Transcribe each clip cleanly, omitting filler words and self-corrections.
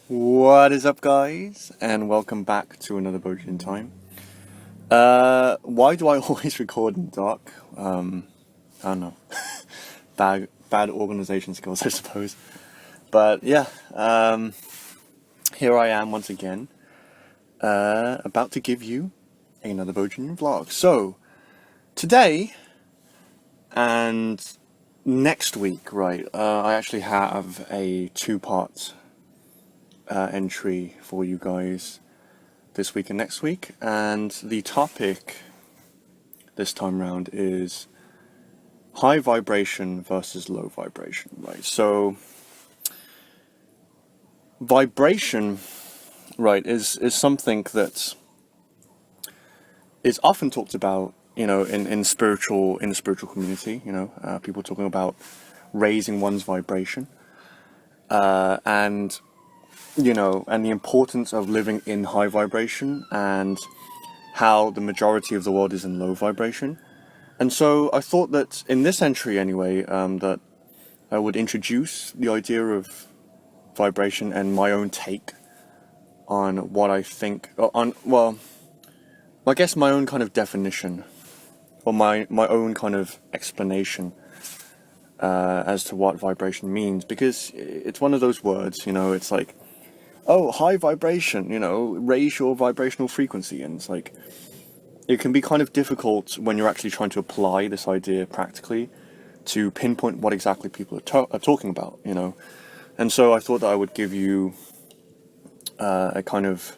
What is up, guys, and welcome back to another Bojan in Time. Why do I always record in the dark? I don't know. Bad organization skills, I suppose. But yeah, here I am once again, about to give you another Bojan vlog. So, today and next week, right, I actually have a two-part entry for you guys this week and next week, and the topic this time round is high vibration versus low vibration, right? So vibration, right, is something that is often talked about, in the spiritual community, people talking about raising one's vibration, and the importance of living in high vibration, and how the majority of the world is in low vibration. And so I thought that in this entry anyway, that I would introduce the idea of vibration and my own take on what I think, I guess my own kind of definition, or my own kind of explanation as to what vibration means, because it's one of those words, it's like, oh, high vibration, raise your vibrational frequency. And it's like, it can be kind of difficult when you're actually trying to apply this idea practically to pinpoint what exactly people are talking about, And so I thought that I would give you a kind of,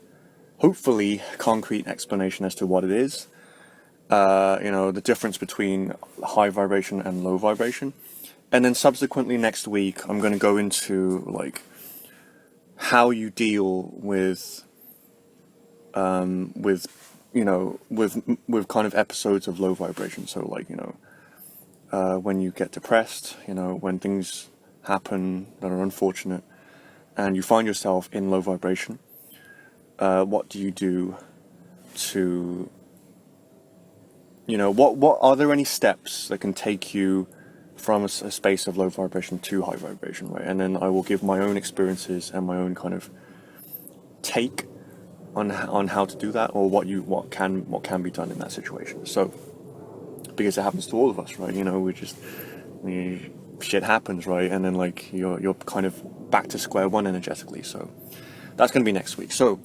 hopefully, concrete explanation as to what it is, the difference between high vibration and low vibration. And then subsequently next week, I'm going to go into, like, how you deal with kind of episodes of low vibration. So, like, when you get depressed, when things happen that are unfortunate and you find yourself in low vibration, what do you do to, what are there any steps that can take you from a space of low vibration to high vibration, right? And then I will give my own experiences and my own kind of take on how to do that, or what can be done in that situation. So, because it happens to all of us, right? Shit happens, right? And then, like, you're kind of back to square one energetically. So that's going to be next week. So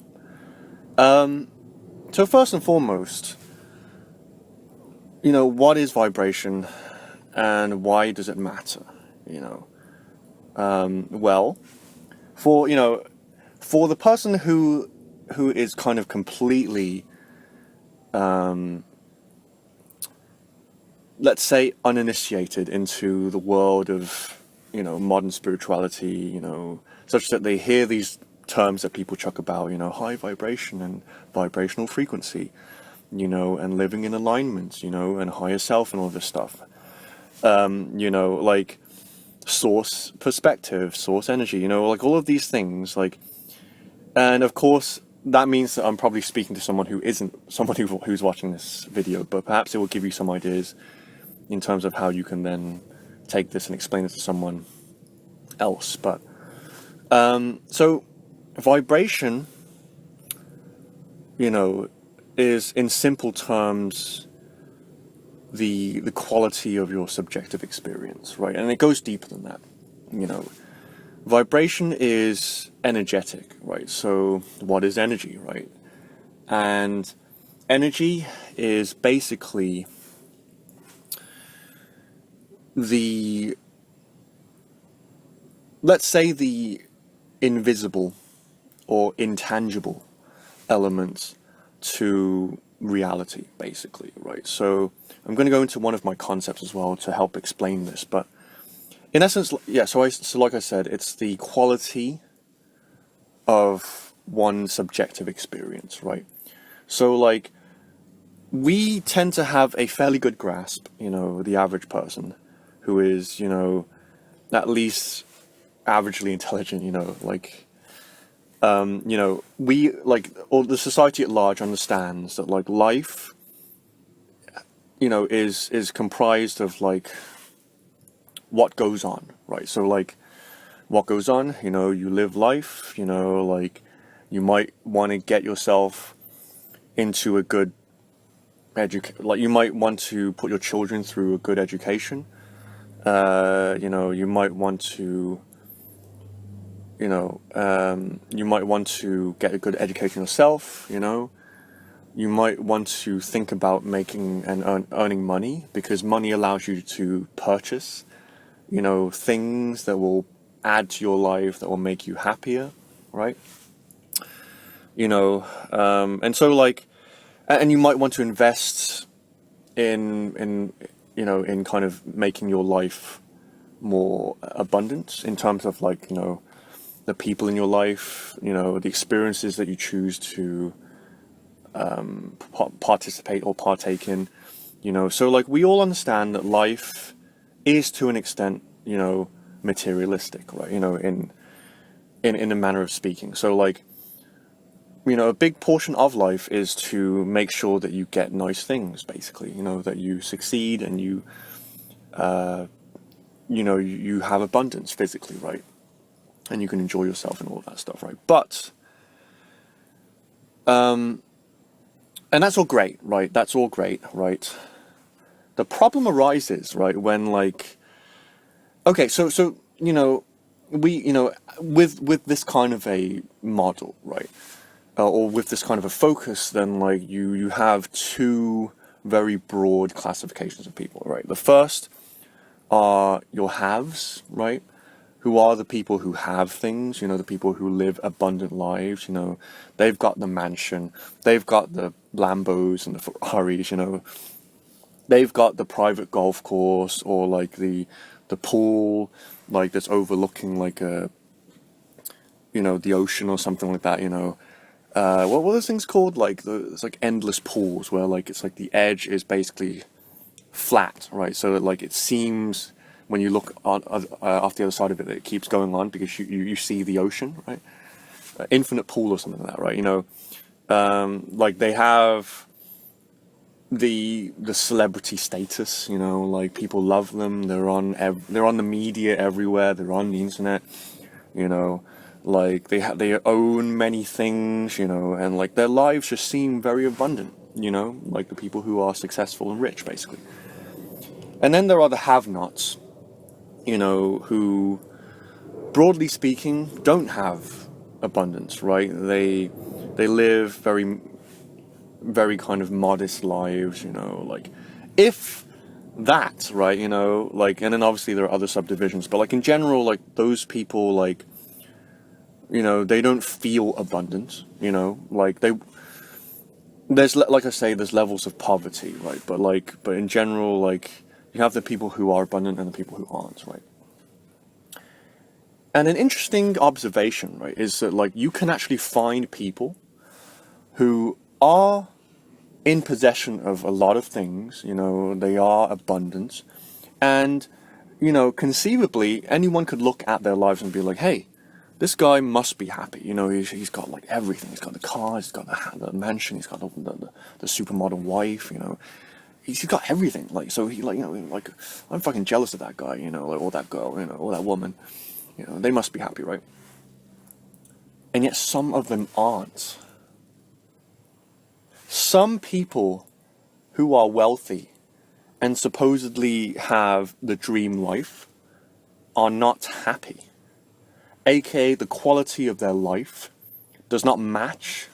first and foremost, what is vibration and why does it matter? Well, for the person who is kind of completely, let's say, uninitiated into the world of, modern spirituality, such that they hear these terms that people chuck about, high vibration and vibrational frequency, and living in alignment, and higher self and all this stuff. Like source perspective, source energy, like all of these things, like, and of course that means that I'm probably speaking to someone who isn't someone who's watching this video, but perhaps it will give you some ideas in terms of how you can then take this and explain it to someone else. But so vibration, is, in simple terms, the quality of your subjective experience, right? And it goes deeper than that. Vibration is energetic, right? So what is energy, right? And energy is basically let's say, the invisible or intangible elements to reality, basically, right? So I'm going to go into one of my concepts as well to help explain this, but in essence, yeah, so like I said, it's the quality of one's subjective experience, right? So, like, we tend to have a fairly good grasp, the average person who is, at least averagely intelligent, like, we, like, or the society at large understands that, like, life, is comprised of, like, what goes on, right? So, like, what goes on. You know, you live life, you know, like you might want to get yourself into a good like you might want to put your children through a good education. You know, you might want to, you might want to get a good education yourself, you know. You might want to think about making and earning money, because money allows you to purchase, you know, things that will add to your life, that will make you happier, right? You know, and so like, and you might want to invest in you know, in kind of making your life more abundant in terms of like, you know, the people in your life, you know, the experiences that you choose to participate or partake in, you know. So like we all understand that life is to an extent, you know, materialistic, right? You know, in a manner of speaking. So like, you know, a big portion of life is to make sure that you get nice things, basically, you know, that you succeed and you know, you have abundance physically, right? And you can enjoy yourself and all of that stuff, right? But and that's all great, right? That's all great, right? The problem arises, right, when like, okay, so you know, you know, with this kind of a model, right, or with this kind of a focus, then like you have two very broad classifications of people, right? The first are your haves, right? Who are the people who have things, you know, the people who live abundant lives, you know, they've got the mansion, they've got the Lambos and the Ferraris, you know, they've got the private golf course, or like the pool, like that's overlooking like a, you know, the ocean or something like that, you know. What were those things called? Like it's like endless pools where like it's like the edge is basically flat, right? So that like it seems when you look on off the other side of it, that it keeps going on because you see the ocean, right? Infinite pool or something like that, right? You know, like they have the celebrity status, you know, like people love them. They're on the media everywhere. They're on the internet, you know, like they own many things, you know, and like their lives just seem very abundant, you know, like the people who are successful and rich, basically. And then there are the have-nots, you know, who, broadly speaking, don't have abundance, right? They live very kind of modest lives, you know, like if that, right, you know, like, and then obviously there are other subdivisions, but like in general, like those people, like, you know, they don't feel abundant, you know, like there's, like I say, there's levels of poverty, right? But in general, like you have the people who are abundant and the people who aren't, right? And an interesting observation, right, is that like you can actually find people who are in possession of a lot of things, you know, they are abundant, and, you know, conceivably anyone could look at their lives and be like, hey, this guy must be happy, you know, he's got like everything, he's got the car, he's got the mansion, he's got the supermodel wife, you know, he's got everything, like, so he, like, you know, like, I'm fucking jealous of that guy, you know, like, or that girl, you know, or that woman, you know, they must be happy, right? And yet some of them aren't. Some people who are wealthy and supposedly have the dream life are not happy. AKA, the quality of their life does not match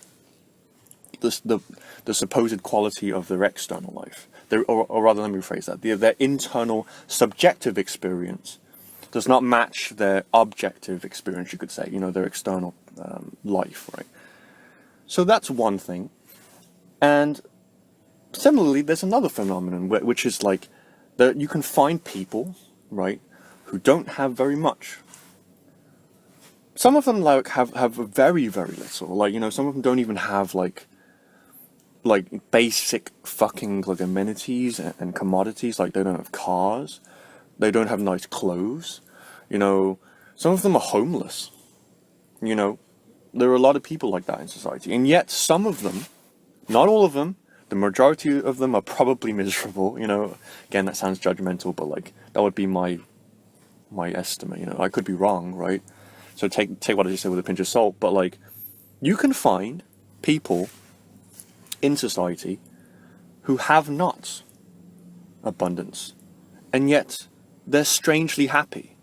the supposed quality of their external life. Or rather, let me rephrase that. Their internal subjective experience does not match their objective experience, you could say, you know, their external life, right? So that's one thing. And similarly, there's another phenomenon, which is like that you can find people, right, who don't have very much. Some of them like have very, very little. Like, you know, some of them don't even have like basic fucking like amenities and commodities. Like they don't have cars, they don't have nice clothes. You know, some of them are homeless. You know, there are a lot of people like that in society, and yet some of them, not all of them, the majority of them are probably miserable, you know. Again, that sounds judgmental, but like that would be my my estimate. I could be wrong, right? So take what I just said with a pinch of salt. But like, you can find people in society who have not abundance, and yet they're strangely happy.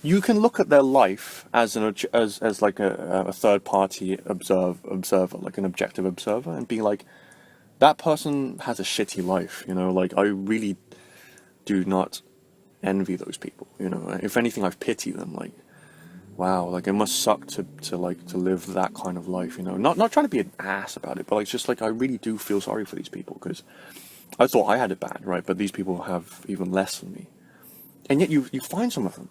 You can look at their life as like a third party observer, like an objective observer, and be like, that person has a shitty life. Like, I really do not envy those people. If anything, I pity them. Like, wow, like it must suck to live that kind of life. Not trying to be an ass about it, but like, just like, I really do feel sorry for these people, because I thought I had it bad, right? But these people have even less than me, and yet you find some of them.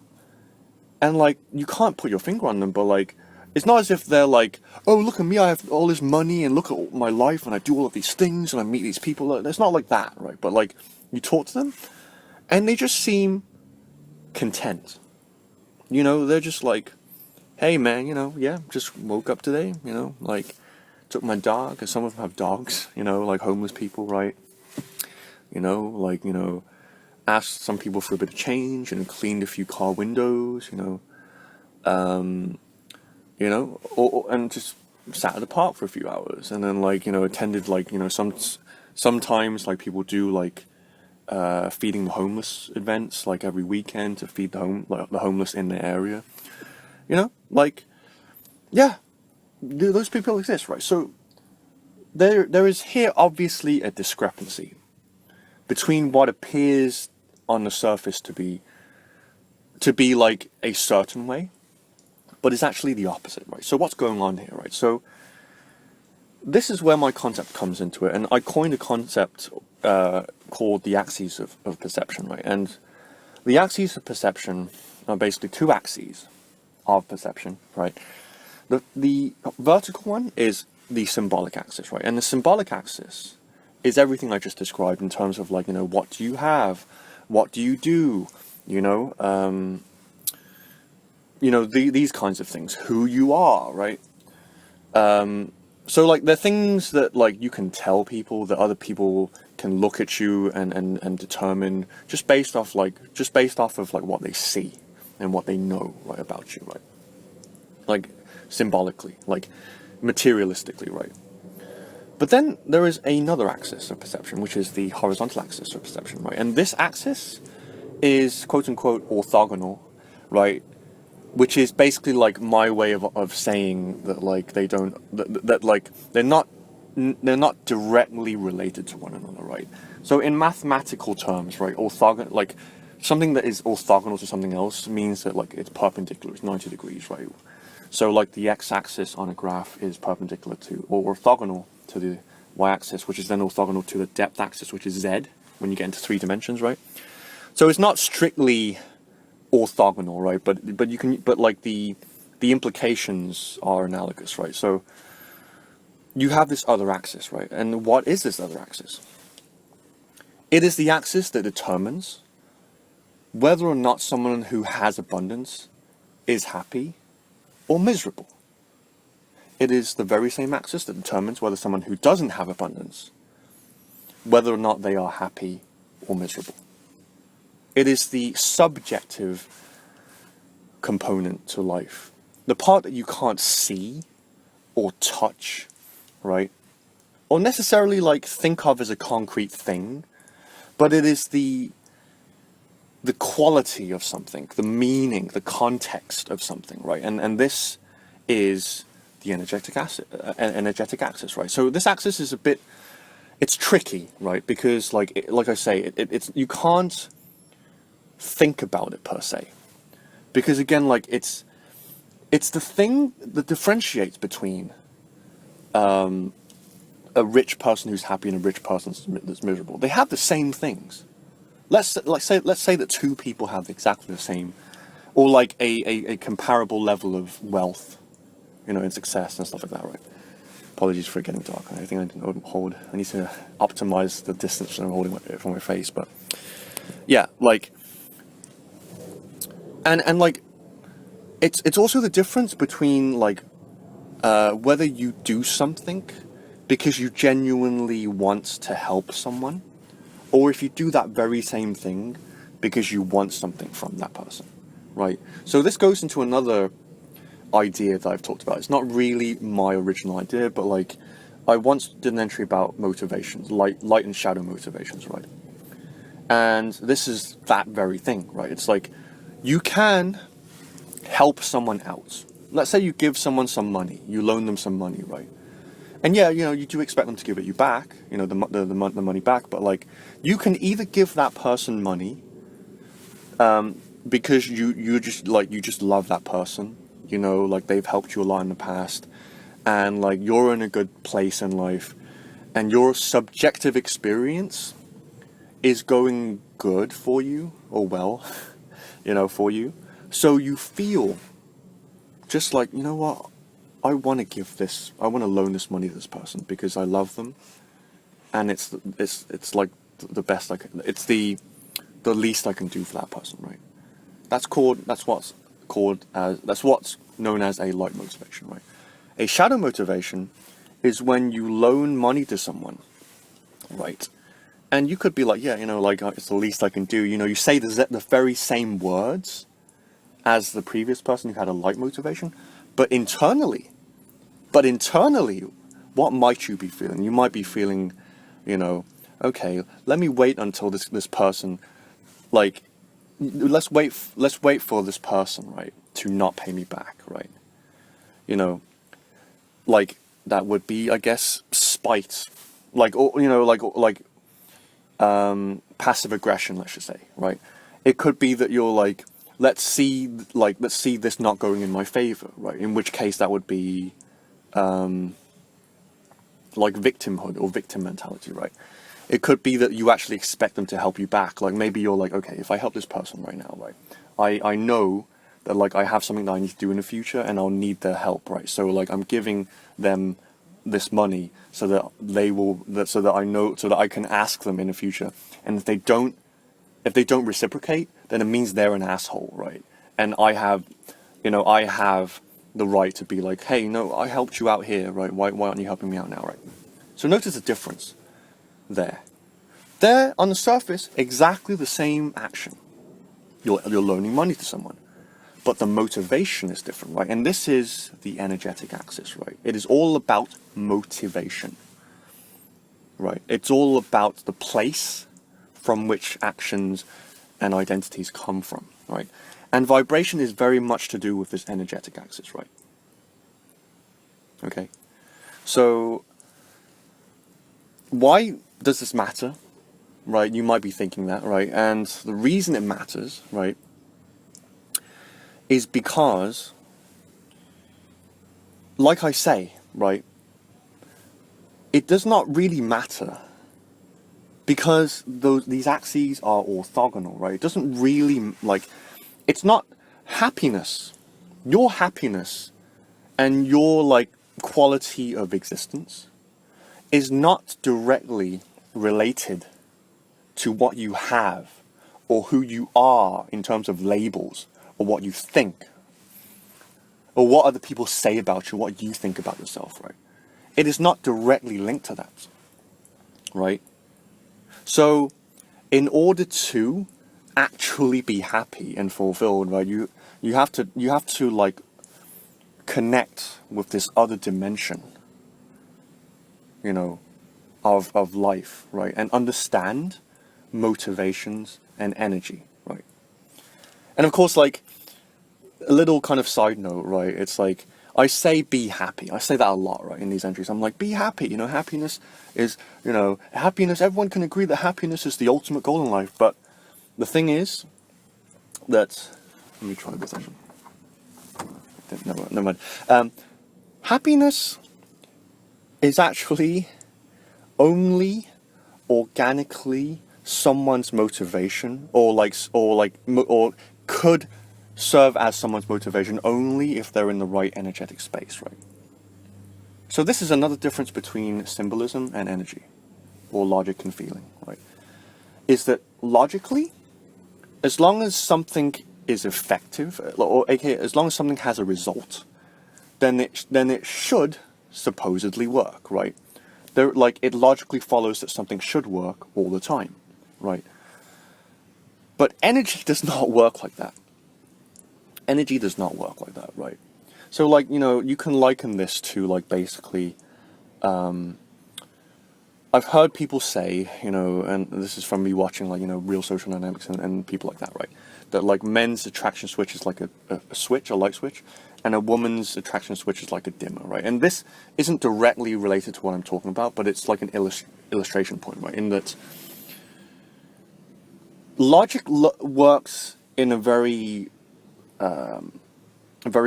And like, you can't put your finger on them, but like, it's not as if they're like, oh, look at me, I have all this money, and look at my life, and I do all of these things, and I meet these people. It's not like that, right? But like, you talk to them, and they just seem content. They're just like, hey man, yeah, just woke up today, like, took my dog, because some of them have dogs, like homeless people, right? Asked some people for a bit of change and cleaned a few car windows, and just sat at the park for a few hours, and then like, attended like, sometimes like people do like feeding the homeless events like every weekend to feed the homeless in the area, like, yeah, those people exist, right? So there is here obviously a discrepancy between what appears on the surface to be like a certain way, but it's actually the opposite, right? So what's going on here, right? So this is where my concept comes into it, and I coined a concept called the axes of perception, right? And the axes of perception are basically two axes of perception, right? The vertical one is the symbolic axis, right? And the symbolic axis is everything I just described in terms of like, what do you have? What do you do? These kinds of things, who you are, right? So like, they're things that like you can tell people, that other people can look at you and determine just based off of like what they see and what they know, right, about you, right? Like symbolically, like materialistically, right? But then there is another axis of perception, which is the horizontal axis of perception, right? And this axis is quote unquote orthogonal, right? Which is basically like my way of saying that like they don't, that like they're not directly related to one another, right? So in mathematical terms, right, orthogonal, like something that is orthogonal to something else means that like it's perpendicular, it's 90 degrees, right? So like the x-axis on a graph is perpendicular to, or orthogonal to the y-axis, which is then orthogonal to the depth axis, which is z, when you get into 3 dimensions, right? So it's not strictly orthogonal, right? But you can, but like the implications are analogous, right? So you have this other axis, right? And what is this other axis? It is the axis that determines whether or not someone who has abundance is happy or miserable. It is the very same axis that determines whether someone who doesn't have abundance, whether or not they are happy or miserable. It is the subjective component to life, the part that you can't see or touch, right? Or necessarily like think of as a concrete thing, but it is the quality of something, the meaning, the context of something, right? And this is the energetic axis, right? So this axis is it's tricky, right? Because like I say, it's you can't think about it per se, because again, like it's the thing that differentiates between a rich person who's happy and a rich person that's miserable. They have the same things. Let's say that two people have exactly the same, or like a comparable level of wealth, and success and stuff like that, right? Apologies for it getting dark. I think I didn't hold. I need to optimize the distance that I'm holding it from my face, but yeah, like, and like, it's also the difference between like whether you do something because you genuinely want to help someone, or if you do that very same thing because you want something from that person, right? So this goes into another idea that I've talked about. It's not really my original idea, but like I once did an entry about motivations, light and shadow motivations, right? And this is that very thing, right? It's like you can help someone out. Let's say you give someone some money, you loan them some money, right? And yeah, you do expect them to give it you back, the money back, but like you can either give that person money because you just love that person, like they've helped you a lot in the past, and like you're in a good place in life, and your subjective experience is going good for you, or well, for you. So you feel just like, you know what, I want to loan this money to this person because I love them, and it's like the best I can, it's the least I can do for that person, right? That's what's known as a light motivation, right? A shadow motivation is when you loan money to someone, right? And you could be like, yeah, like it's the least I can do. You say the very same words as the previous person who had a light motivation, but internally, what might you be feeling? You might be feeling, okay, let me wait until this person, like, let's wait for this person, right, to not pay me back, right? Like that would be, I guess, spite, like, or passive aggression, let's just say, right? It could be that you're like, let's see this not going in my favor, right? In which case that would be like victimhood or victim mentality, right? It could be that you actually expect them to help you back. Like maybe you're like, okay, if I help this person right now, right, I know that like I have something that I need to do in the future and I'll need their help, right? So like I'm giving them this money so that I can ask them in the future. And if they don't reciprocate, then it means they're an asshole, right? And I have the right to be like, hey, no, I helped you out here, right? Why aren't you helping me out now, right? So notice the difference there. There, on the surface, exactly the same action. You're loaning money to someone, but the motivation is different, right? And this is the energetic axis, right? It is all about motivation, right? It's all about the place from which actions and identities come from, right? And vibration is very much to do with this energetic axis, right? Okay. So why does this matter, right? You might be thinking that, right? And the reason it matters, right, is because, like I say, right, it does not really matter because these axes are orthogonal, right? It doesn't really, like, it's not happiness. Your happiness and your, like, quality of existence is not directly related to what you have or who you are in terms of labels or what you think or what other people say about you, what you think about yourself, right? It is not directly linked to that, right? So in order to actually be happy and fulfilled, right, you have to like connect with this other dimension, of life, right? And understand motivations and energy, right? And of course, like, a little kind of side note, right? It's like, I say be happy. I say that a lot, right, in these entries. I'm like, be happy. Happiness is, everyone can agree that happiness is the ultimate goal in life. But the thing is that, let me try this actually. Never mind. Happiness is actually only organically someone's motivation, or could serve as someone's motivation only if they're in the right energetic space, right? So this is another difference between symbolism and energy, or logic and feeling, right? Is that logically, as long as something is effective, or aka as long as something has a result, then it should supposedly work, right? It logically follows that something should work all the time, right? But energy does not work like that. Energy does not work like that, right? So, like, you can liken this to, like, basically, I've heard people say, and this is from me watching, like, Real Social Dynamics and people like that, right? That, like, men's attraction switch is like a switch, a light switch, and a woman's attraction switch is like a dimmer, right? And this isn't directly related to what I'm talking about, but it's like an illustration point, right? In that logic works in a very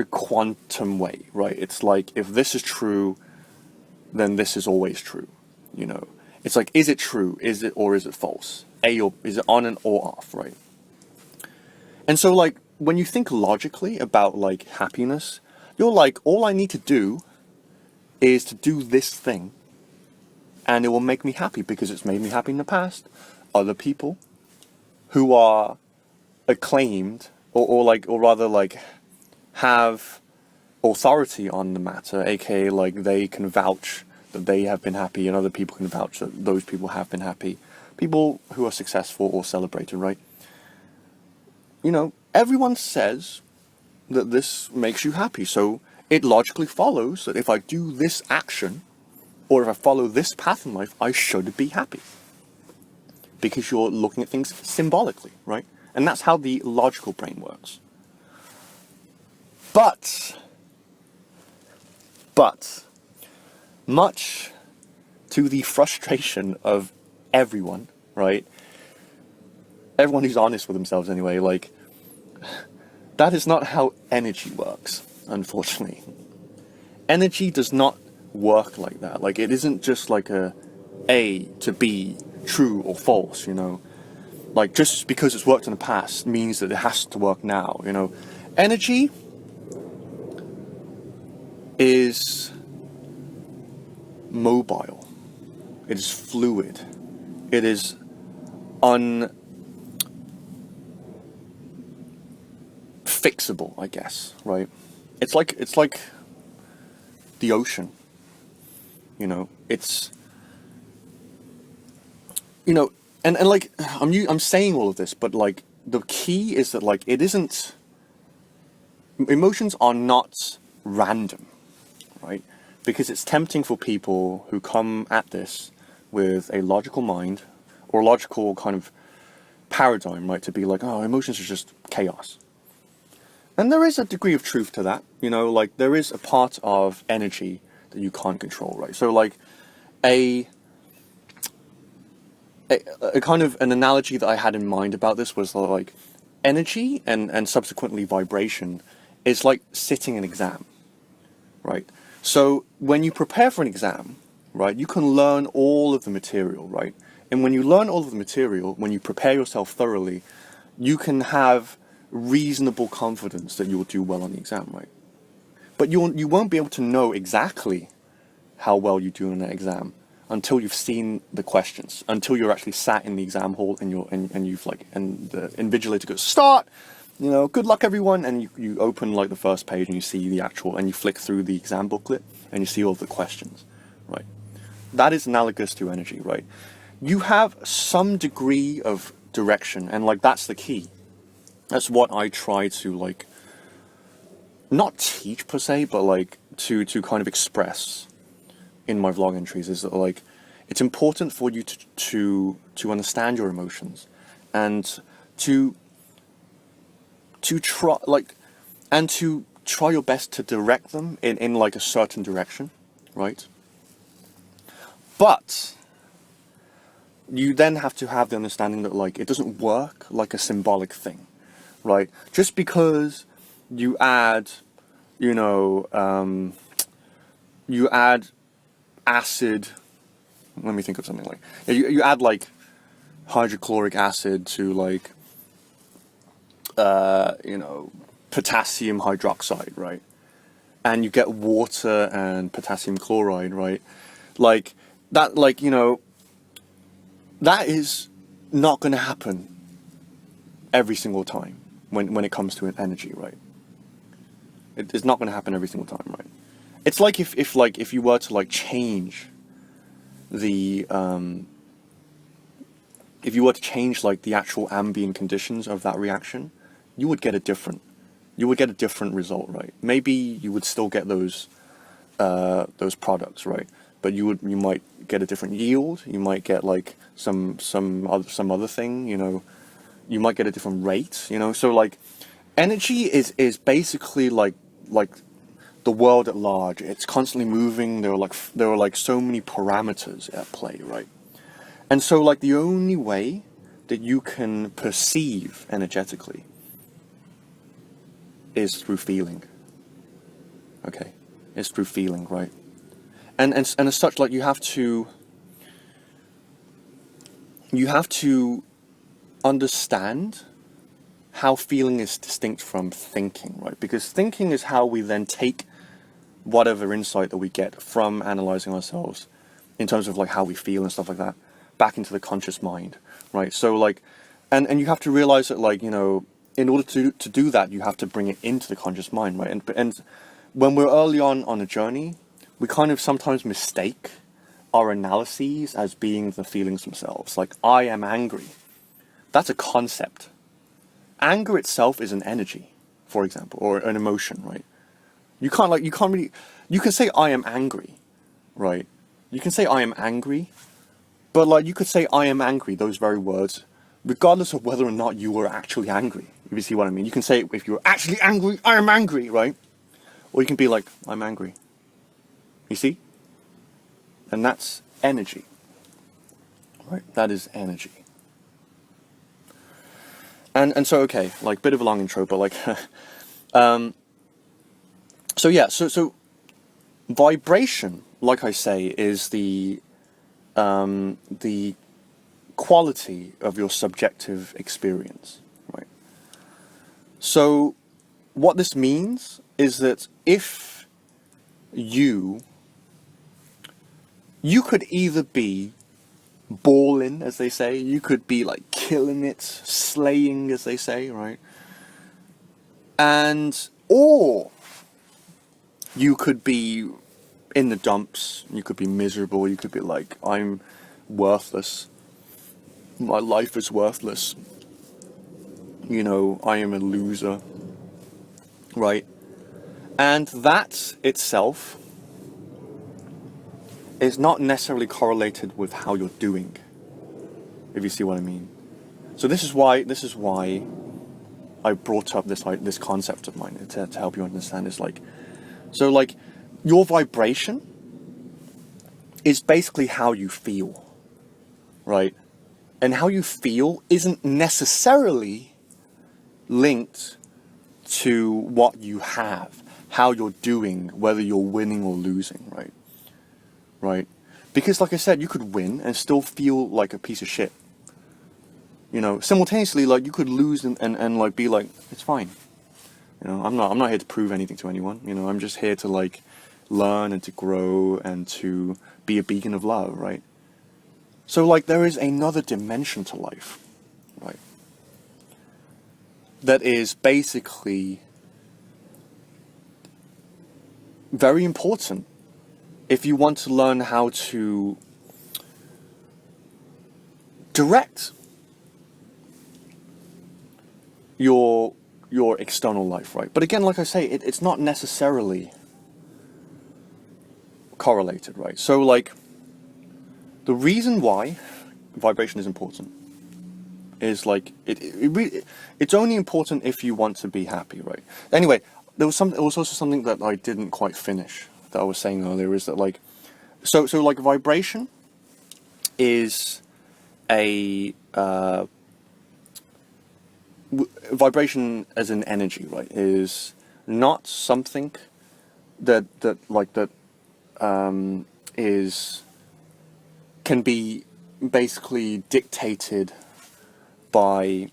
quantum way, right? It's like, if this is true, then this is always true, It's like, is it true? Is it, or is it false? Is it on and or off, right? And so, like, when you think logically about, like, happiness, you're like, all I need to do is to do this thing, and it will make me happy because it's made me happy in the past. Other people who are acclaimed, or rather, like, have authority on the matter, aka, like, they can vouch that they have been happy, and other people can vouch that those people have been happy. People who are successful or celebrated, right? Everyone says that this makes you happy, so it logically follows that if I do this action, or if I follow this path in life, I should be happy. Because you're looking at things symbolically, right? And that's how the logical brain works. But, much to the frustration of everyone, right? Everyone who's honest with themselves anyway, like, that is not how energy works, unfortunately. Energy does not work like that. Like, it isn't just like A to B, true or false, Like, just because it's worked in the past means that it has to work now, Energy is mobile. It is fluid. It is unfixable, I guess, right? It's like the ocean. It's and like, I'm saying all of this, but, like, the key is that, like, it isn't, emotions are not random, right? Because it's tempting for people who come at this with a logical mind or logical kind of paradigm, right, to be like, oh, emotions are just chaos. And there is a degree of truth to that, like, there is a part of energy that you can't control, right? So, like, a kind of an analogy that I had in mind about this was, like, energy and subsequently vibration is like sitting an exam, right? So when you prepare for an exam, right, you can learn all of the material, right? And when you learn all of the material, when you prepare yourself thoroughly, you can have reasonable confidence that you will do well on the exam, right? But you won't be able to know exactly how well you do in that exam until you've seen the questions, until you're actually sat in the exam hall and the invigilator goes, start, good luck everyone, and you open, like, the first page and you see the actual, and you flick through the exam booklet and you see all the questions, right? That is analogous to energy, right? You have some degree of direction, and, like, that's the key. That's what I try to, like, not teach per se, but, like, to kind of express in my vlog entries, is that, like, it's important for you to understand your emotions and to try, like, and to try your best to direct them in like a certain direction, right? But you then have to have the understanding that, like, it doesn't work like a symbolic thing, right? Just because you add, you add acid, let me think of something, like, you add, like, hydrochloric acid to, like, potassium hydroxide, right? And you get water and potassium chloride, right? Like, that, like, that is not going to happen every single time when it comes to an energy, right? It's not going to happen every single time, right? It's like if you were to, like, change the if you were to change, like, the actual ambient conditions of that reaction, you would get a different you would get a different result, right? Maybe you would still get those products, right? But you might get a different yield. You might get like some other thing, you know. You might get a different rate, you know. So like, energy is basically like the world at large. It's constantly moving. There are like so many parameters at play, right? And so like the only way that you can perceive energetically is through feeling. Okay, it's through feeling, right? And as such, like you have to understand how feeling is distinct from thinking, right? Because thinking is how we then take whatever insight that we get from analyzing ourselves in terms of like how we feel and stuff like that back into the conscious mind, right? So like, and you have to realize that, like, you know, in order to do that, you have to bring it into the conscious mind, right? And when we're early on a journey, we kind of sometimes mistake our analyses as being the feelings themselves. Like, I am angry. That's a concept. Anger itself is an energy, for example, or an emotion, right? You can't really, you can say I am angry, right? You can say I am angry, but like you could say I am angry, those very words, regardless of whether or not you were actually angry. If you see what I mean. You can say, if you're actually angry, I am angry, right? Or you can be like, I'm angry. You see? And that's energy, right? That is energy. And so, okay, like, bit of a long intro, but like, so yeah, so vibration, like I say, is the quality of your subjective experience, right? So what this means is that if you could either be balling, as they say, you could be like killing it, slaying, as they say, right? Or you could be in the dumps, you could be miserable, you could be like, I'm worthless, my life is worthless, you know, I am a loser, right? And that itself is not necessarily correlated with how you're doing, if you see what I mean. So this is why I brought up this concept of mine to help you understand. Is like, so like, your vibration is basically how you feel, right? And how you feel isn't necessarily linked to what you have, how you're doing, whether you're winning or losing, right? Right? Because like I said, you could win and still feel like a piece of shit. You know, simultaneously, like, you could lose and like be like, it's fine. You know, I'm not here to prove anything to anyone. You know, I'm just here to like learn and to grow and to be a beacon of love, right? So like, there is another dimension to life, right? That is basically very important if you want to learn how to direct your external life, right? But again, like I say, it's not necessarily correlated, right? So like, the reason why vibration is important is like, it's only important if you want to be happy, right? Anyway, there was also something that I didn't quite finish that I was saying earlier, is that like, so like, vibration is vibration as an energy, right, is not something that can be basically dictated by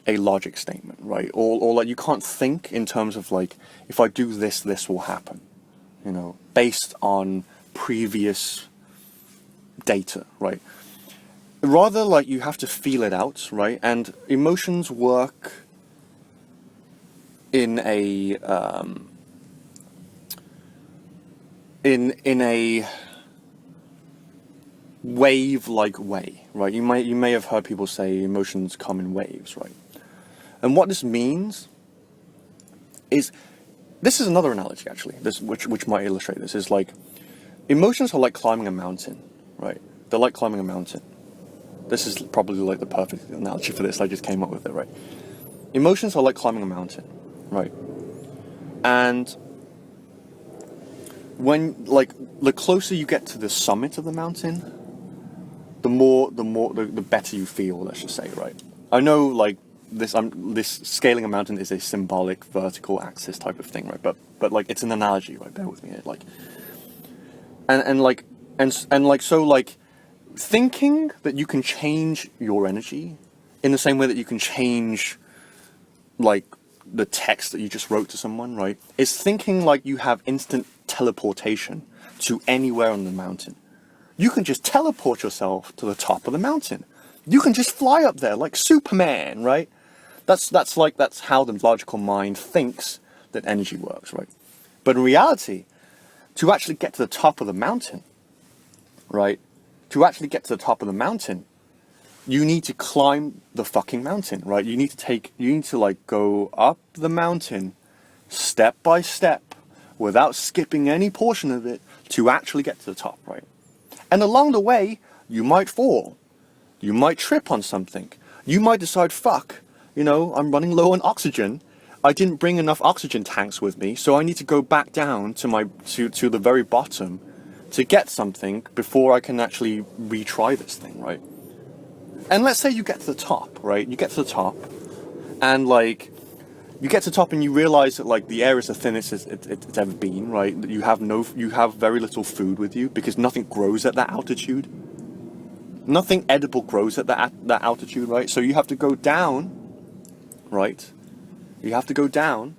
a logic statement, right? Or like, you can't think in terms of like, if I do this, this will happen, you know, based on previous data, right? Rather, like, you have to feel it out, right? And emotions work in a in a wave-like way, right? You may have heard people say emotions come in waves, right? And what this means this is another analogy actually, which might illustrate this, is like, emotions are like climbing a mountain, right? They're like climbing a mountain. This is probably like the perfect analogy for this, I just came up with it, right? Emotions are like climbing a mountain, right? And when, like, the closer you get to the summit of the mountain, the better you feel, let's just say, right? I know, like, this scaling a mountain is a symbolic vertical axis type of thing, right? But like, it's an analogy, right? Bear with me, like, so like, thinking that you can change your energy in the same way that you can change, like, the text that you just wrote to someone, right? Is thinking like you have instant teleportation to anywhere on the mountain. You can just teleport yourself to the top of the mountain. You can just fly up there like Superman, right? That's how the logical mind thinks that energy works, right? But in reality, to actually get to the top of the mountain, right? To actually get to the top of the mountain, you need to climb the fucking mountain, right? You need to like go up the mountain step by step without skipping any portion of it to actually get to the top, right? And along the way, you might fall. You might trip on something. You might decide, fuck, I'm running low on oxygen. I didn't bring enough oxygen tanks with me, so I need to go back down to the very bottom to get something before I can actually retry this thing, right? And let's say you get to the top, right? You get to the top, and like, you get to the top and you realize that like the air is the thinnest it's ever been, right? You have very little food with you because nothing grows at that altitude. Nothing edible grows at that altitude, right? So you have to go down, right? You have to go down,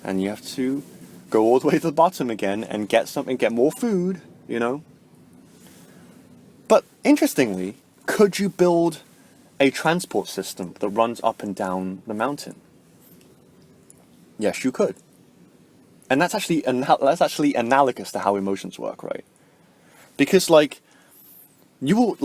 and you have to go all the way to the bottom again and get more food, But interestingly, could you build a transport system that runs up and down the mountain? Yes, you could. And that's actually analogous to how emotions work, right? Because like, you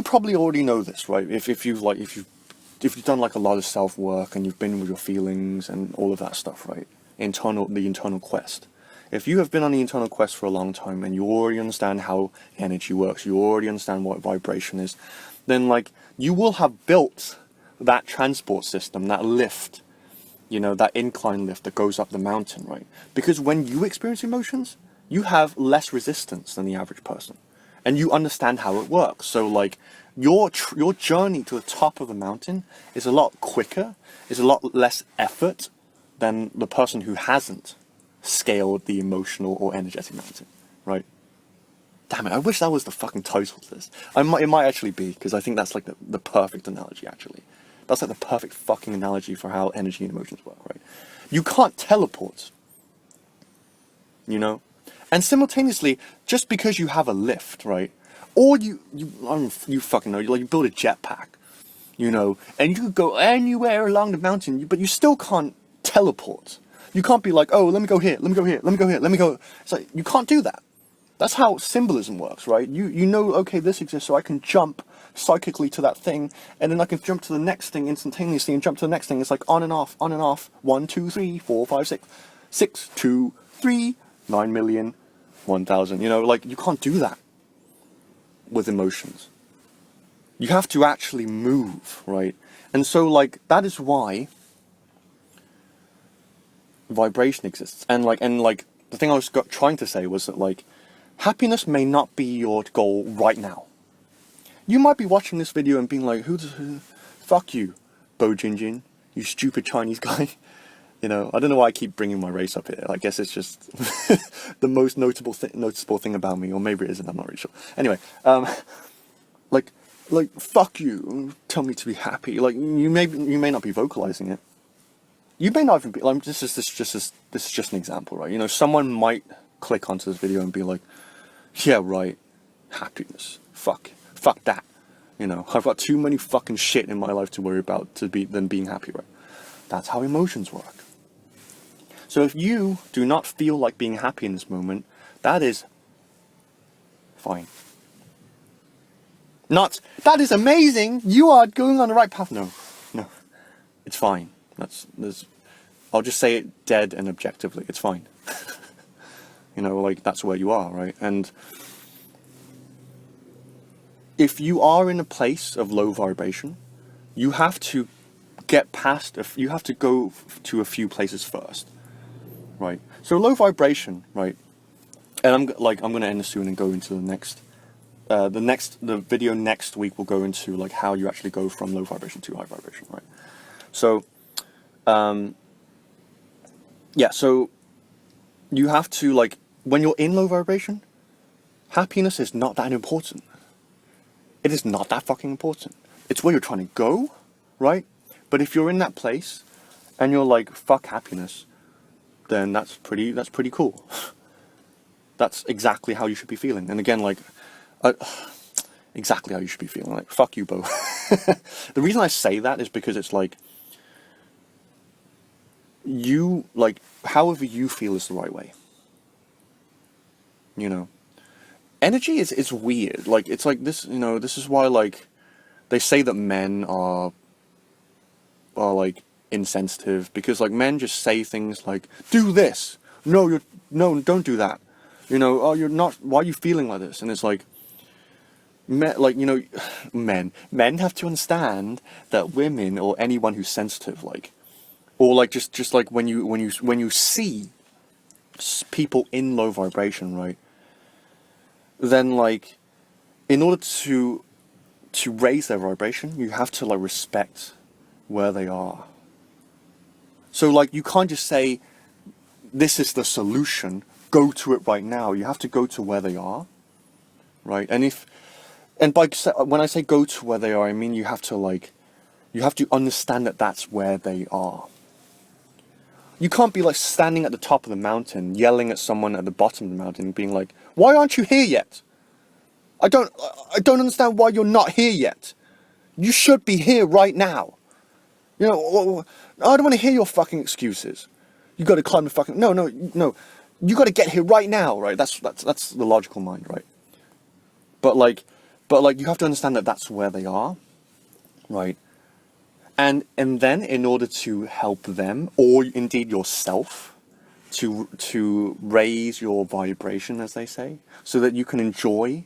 probably already know this, right? If you've done like a lot of self-work and you've been with your feelings and all of that stuff, right? The internal quest. If you have been on the internal quest for a long time and you already understand how energy works, you already understand what vibration is, then like, you will have built that transport system, that lift, that incline lift that goes up the mountain, right? Because when you experience emotions, you have less resistance than the average person, and you understand how it works. So like, your journey to the top of the mountain is a lot quicker, is a lot less effort than the person who hasn't scaled the emotional or energetic mountain, right? Damn it, I wish that was the fucking title to this. It might actually be, because I think that's like the perfect analogy, actually. That's like the perfect fucking analogy for how energy and emotions work, right? You can't teleport, And simultaneously, just because you have a lift, right? Or you fucking know, you build a jetpack, and you could go anywhere along the mountain, but you still can't teleport. You can't be like, oh, let me go here, let me go here, let me go here, let me go. It's like, you can't do that. That's how symbolism works, right? You know, okay, this exists, so I can jump psychically to that thing, and then I can jump to the next thing instantaneously, and jump to the next thing. It's like on and off, 1, 2, 3, 4, 5, 6, 6, 2, 3, 9 million, 1,000. Like, you can't do that with emotions. You have to actually move, right? And so, like, that is why vibration exists. And the thing I was trying to say was that, like, happiness may not be your goal right now. You might be watching this video and being like, fuck you, Bo Jinjin, you stupid Chinese guy. I don't know why I keep bringing my race up here. I guess it's just the most noticeable thing about me, or maybe it isn't, I'm not really sure. Anyway, like, fuck you, tell me to be happy. Like, you may not be vocalizing it. You may not even be, like, this is just an example, right? Someone might click onto this video and be like, yeah, right, happiness, fuck that. I've got too many fucking shit in my life to worry about than being happy, right? That's how emotions work. So if you do not feel like being happy in this moment, that is fine. Not, that is amazing, you are going on the right path. No, it's fine. I'll just say it dead and objectively. It's fine. You know, like, that's where you are, right? And if you are in a place of low vibration, you have to get past, you have to go to a few places first, right? So low vibration, right? And I'm going to end this soon and go into the next, the video next week will go into like how you actually go from low vibration to high vibration, right? So, yeah, so you have to, like, when you're in low vibration, happiness is not that important. It is not that fucking important. It's where you're trying to go, right? But if you're in that place and you're like, fuck happiness, then that's pretty cool. That's exactly how you should be feeling. And again, like, exactly how you should be feeling. Like, fuck you both. The reason I say that is because it's like, you, like, however you feel is the right way. You know? Energy is weird. Like, it's like this, you know, this is why, like, they say that men are like insensitive, because like men just say things like, do this. No, don't do that. You know, oh, you're not, why are you feeling like this? And it's like, like, you know, men have to understand that women or anyone who's sensitive, like, or like just like when you see people in low vibration, right? Then like, in order to raise their vibration, you have to like respect where they are. So like, you can't just say, this is the solution, go to it right now. You have to go to where they are, right? And when I say go to where they are, I mean you have to understand that that's where they are. You can't be like standing at the top of the mountain, yelling at someone at the bottom of the mountain and being like, why aren't you here yet? I don't understand why you're not here yet. You should be here right now. You know, I don't want to hear your fucking excuses. You got to climb the fucking, no. You got to get here right now, right? That's the logical mind, right? But like you have to understand that that's where they are, right? And then in order to help them, or indeed yourself, to raise your vibration, as they say, so that you can enjoy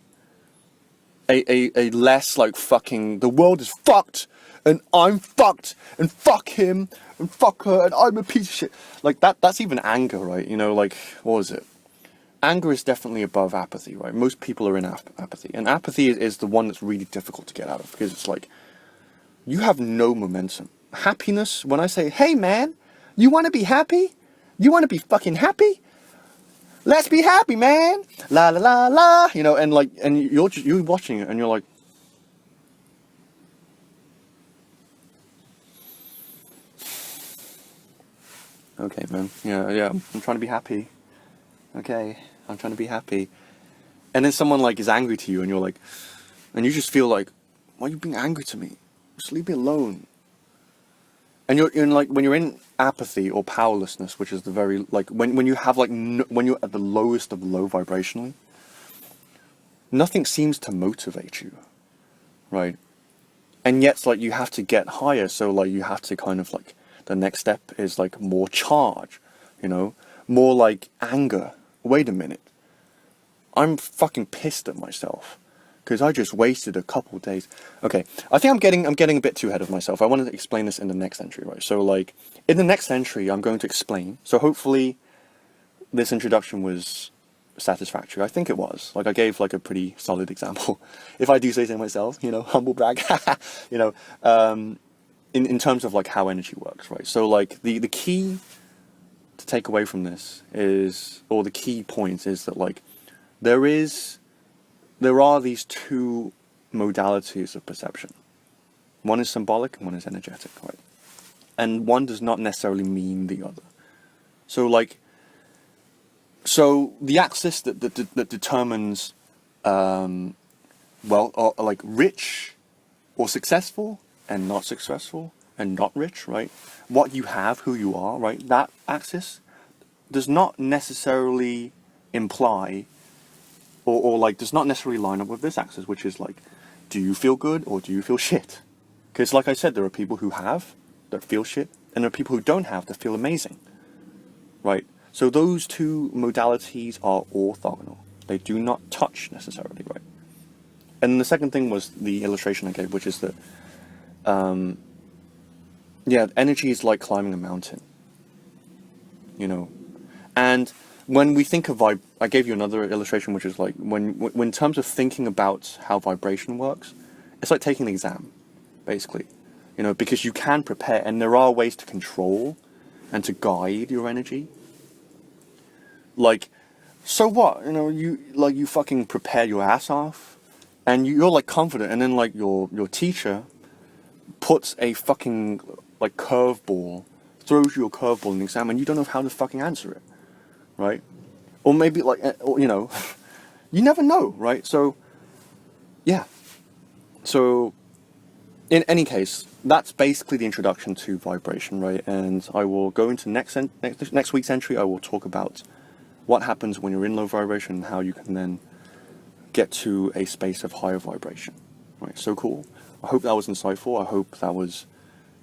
a less like fucking, the world is fucked and I'm fucked and fuck him and fuck her and I'm a piece of shit. Like that's even anger, right? You know, like, what is it? Anger is definitely above apathy, right? Most people are in apathy, and apathy is the one that's really difficult to get out of, because it's like, you have no momentum. Happiness, when I say, hey man, you want to be happy? You want to be fucking happy? Let's be happy, man. La la la la. You know, and like, and you're watching it and you're like, okay, man. Yeah. I'm trying to be happy. Okay, I'm trying to be happy. And then someone like is angry to you and you're like, and you just feel like, why are you being angry to me? Just leave me alone. And you're in like, when you're in apathy or powerlessness, which is the very, like, when you have like, when you're at the lowest of low vibrationally, nothing seems to motivate you, right? And yet, like, you have to get higher, so like, you have to kind of like, the next step is like more charge, you know, more like anger. Wait a minute, I'm fucking pissed at myself because I just wasted a couple days. Okay, I think I'm getting a bit too ahead of myself. I wanted to explain this in the next entry, right? So like, in the next entry, I'm going to explain. So hopefully this introduction was satisfactory. I think it was. Like, I gave like a pretty solid example, if I do say so myself, you know, humble brag, you know, in terms of like how energy works, right? So like, the key to take away from this is, or the key point is that like, there are these two modalities of perception. One is symbolic and one is energetic, right? And one does not necessarily mean the other. So like, so the axis that determines, like rich or successful and not successful and not rich, right? What you have, who you are, right? That axis does not necessarily imply or like does not necessarily line up with this axis, which is like, do you feel good or do you feel shit? Because like I said, there are people who have that feel shit, and there are people who don't have that feel amazing, right? So those two modalities are orthogonal. They do not touch necessarily, right? And the second thing was the illustration I gave, which is that, yeah, energy is like climbing a mountain, you know. And when we think of I gave you another illustration, which is like, when in terms of thinking about how vibration works, it's like taking an exam, basically, you know, because you can prepare, and there are ways to control and to guide your energy. Like, so what, you know, you fucking prepare your ass off, and you're like confident, and then like your teacher puts a fucking like curveball, throws you a curveball in the exam, and you don't know how to fucking answer it, right? Or maybe like, or, you know, you never know, right? So, yeah. So, in any case, that's basically the introduction to vibration, right? And I will go into next week's entry. I will talk about what happens when you're in low vibration and how you can then get to a space of higher vibration, right? So cool. I hope that was insightful. I hope that was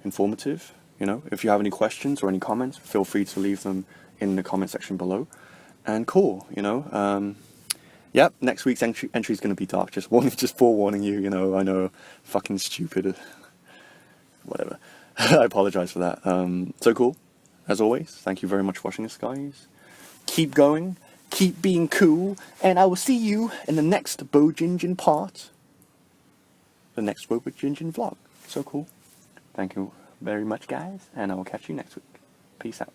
informative. You know, if you have any questions or any comments, feel free to leave them in the comment section below. And cool, you know. Yep, next week's entry is going to be dark. Just forewarning you. You know, I know, fucking stupid. Whatever. I apologize for that. So cool. As always, thank you very much for watching this, guys. Keep going, keep being cool, and I will see you in the next Bojinjin part. The next Bojinjin vlog. So cool. Thank you very much, guys, and I will catch you next week. Peace out.